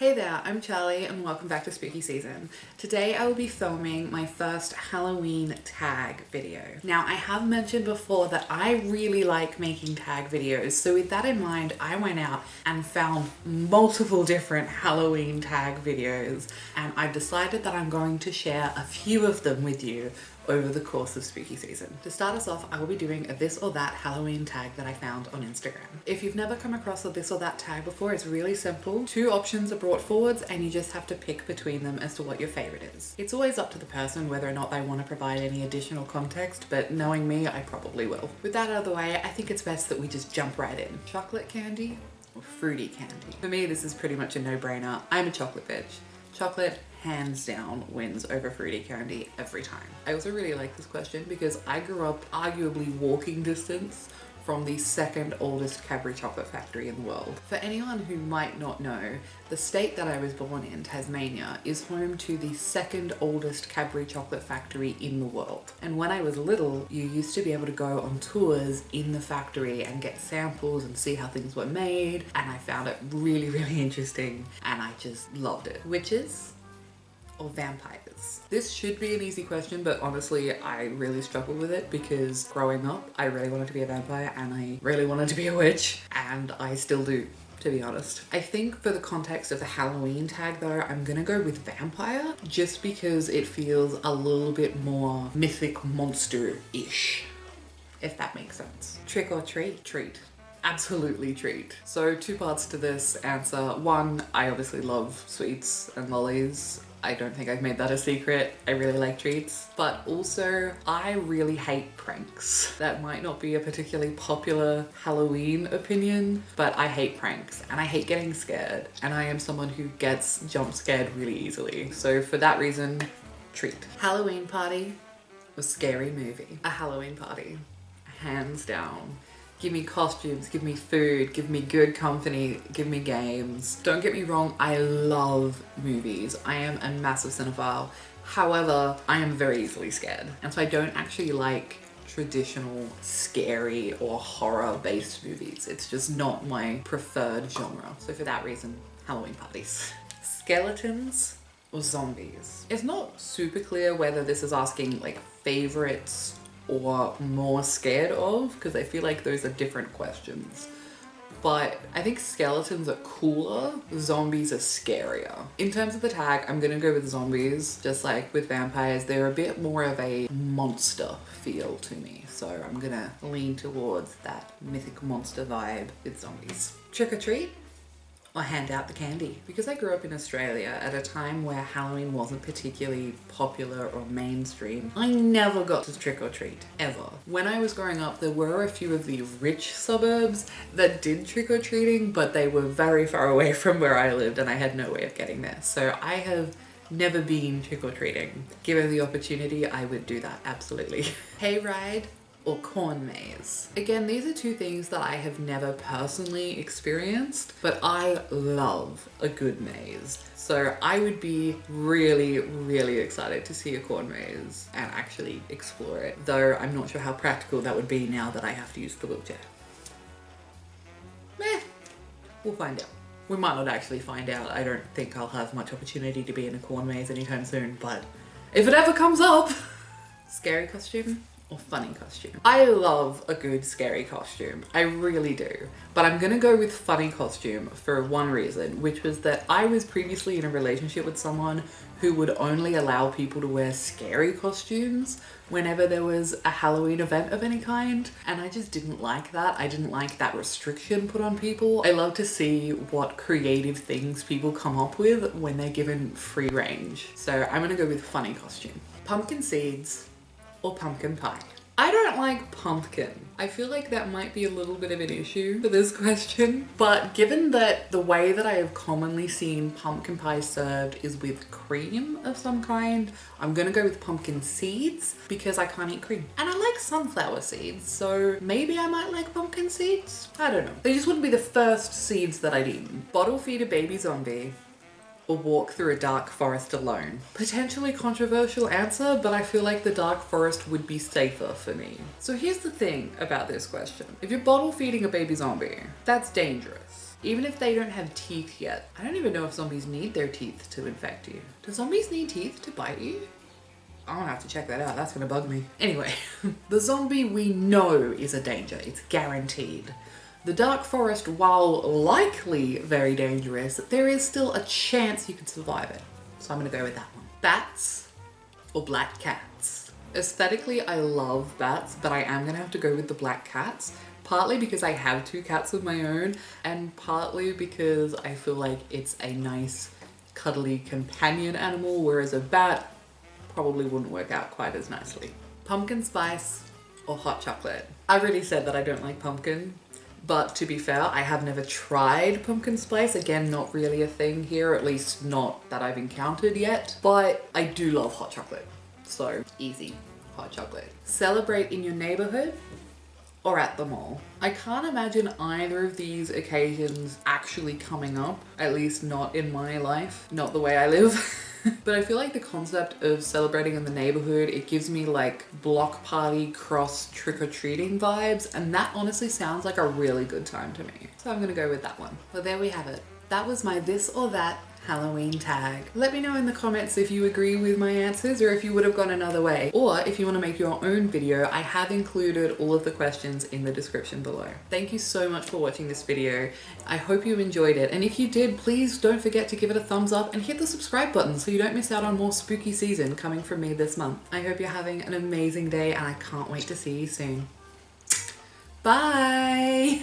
Hey there, I'm Charlie and welcome back to Spooky Season. Today I will be filming my first Halloween tag video. Now I have mentioned before that I really like making tag videos, so with that in mind I went out and found multiple different Halloween tag videos and I've decided that I'm going to share a few of them with you over the course of Spooky Season. To start us off, I will be doing a this or that Halloween tag that I found on Instagram. If you've never come across a this or that tag before, it's really simple. Two options are brought forwards and you just have to pick between them as to what your favorite is. It's always up to the person whether or not they want to provide any additional context, but knowing me, I probably will. With that out of the way, I think it's best that we just jump right in. Chocolate candy or fruity candy? For me, this is pretty much a no-brainer. I'm a chocolate bitch. Chocolate, hands down, wins over fruity candy every time. I also really like this question because I grew up arguably walking distance from the second oldest Cadbury chocolate factory in the world. For anyone who might not know, the state that I was born in, Tasmania, is home to the second oldest Cadbury chocolate factory in the world. And when I was little, you used to be able to go on tours in the factory and get samples and see how things were made. And I found it really, really interesting and I just loved it. Witches or vampires? This should be an easy question, but honestly, I really struggled with it because growing up, I really wanted to be a vampire and I really wanted to be a witch, and I still do, to be honest. I think for the context of the Halloween tag though, I'm gonna go with vampire just because it feels a little bit more mythic monster-ish, if that makes sense. Trick or treat? Treat. Absolutely treat. So two parts to this answer. One, I obviously love sweets and lollies. I don't think I've made that a secret. I really like treats, but also I really hate pranks. That might not be a particularly popular Halloween opinion, but I hate pranks and I hate getting scared. And I am someone who gets jump scared really easily. So for that reason, treat. Halloween party or scary movie? A Halloween party, hands down. Give me costumes, give me food, give me good company, give me games. Don't get me wrong, I love movies. I am a massive cinephile. However, I am very easily scared. And so I don't actually like traditional scary or horror-based movies. It's just not my preferred genre. So for that reason, Halloween parties. Skeletons or zombies? It's not super clear whether this is asking like favorites or more scared of, because I feel like those are different questions. But I think skeletons are cooler, zombies are scarier. In terms of the tag, I'm gonna go with zombies. Just like with vampires, they're a bit more of a monster feel to me. So I'm gonna lean towards that mythic monster vibe with zombies. Trick or treat or hand out the candy? Because I grew up in Australia at a time where Halloween wasn't particularly popular or mainstream, I never got to trick or treat, ever. When I was growing up, there were a few of the rich suburbs that did trick or treating, but they were very far away from where I lived and I had no way of getting there. So I have never been trick or treating. Given the opportunity, I would do that, absolutely. Hayride or corn maze? Again, these are two things that I have never personally experienced, but I love a good maze. So I would be really, really excited to see a corn maze and actually explore it, though I'm not sure how practical that would be now that I have to use the wheelchair. We'll find out. We might not actually find out. I don't think I'll have much opportunity to be in a corn maze anytime soon, but if it ever comes up. Scary costume or funny costume? I love a good scary costume. I really do. But I'm gonna go with funny costume for one reason, which was that I was previously in a relationship with someone who would only allow people to wear scary costumes whenever there was a Halloween event of any kind. And I just didn't like that. I didn't like that restriction put on people. I love to see what creative things people come up with when they're given free range. So I'm gonna go with funny costume. Pumpkin seeds or pumpkin pie? I don't like pumpkin. I feel like that might be a little bit of an issue for this question, but given that the way that I have commonly seen pumpkin pie served is with cream of some kind, I'm gonna go with pumpkin seeds because I can't eat cream. And I like sunflower seeds, so maybe I might like pumpkin seeds? I don't know. They just wouldn't be the first seeds that I'd eat. Bottle feed a baby zombie or walk through a dark forest alone? Potentially controversial answer, but I feel like the dark forest would be safer for me. So here's the thing about this question. If you're bottle feeding a baby zombie, that's dangerous. Even if they don't have teeth yet. I don't even know if zombies need their teeth to infect you. Do zombies need teeth to bite you? I'm gonna have to check that out, that's gonna bug me. Anyway, the zombie we know is a danger, it's guaranteed. The dark forest, while likely very dangerous, there is still a chance you could survive it. So I'm gonna go with that one. Bats or black cats? Aesthetically, I love bats, but I am gonna have to go with the black cats. Partly because I have 2 cats of my own, and partly because I feel like it's a nice, cuddly companion animal, whereas a bat probably wouldn't work out quite as nicely. Pumpkin spice or hot chocolate? I already said that I don't like pumpkin, but to be fair, I have never tried pumpkin spice. Again, not really a thing here, at least not that I've encountered yet, but I do love hot chocolate. So easy, hot chocolate. Celebrate in your neighborhood or at the mall? I can't imagine either of these occasions actually coming up, at least not in my life, not the way I live. But I feel like the concept of celebrating in the neighborhood, it gives me like block party cross trick-or-treating vibes, and that honestly sounds like a really good time to me. So I'm gonna go with that one. Well, there we have it. That was my this or that Halloween tag. Let me know in the comments if you agree with my answers or if you would have gone another way. Or if you want to make your own video, I have included all of the questions in the description below. Thank you so much for watching this video. I hope you enjoyed it. And if you did, please don't forget to give it a thumbs up and hit the subscribe button so you don't miss out on more spooky season coming from me this month. I hope you're having an amazing day and I can't wait to see you soon. Bye!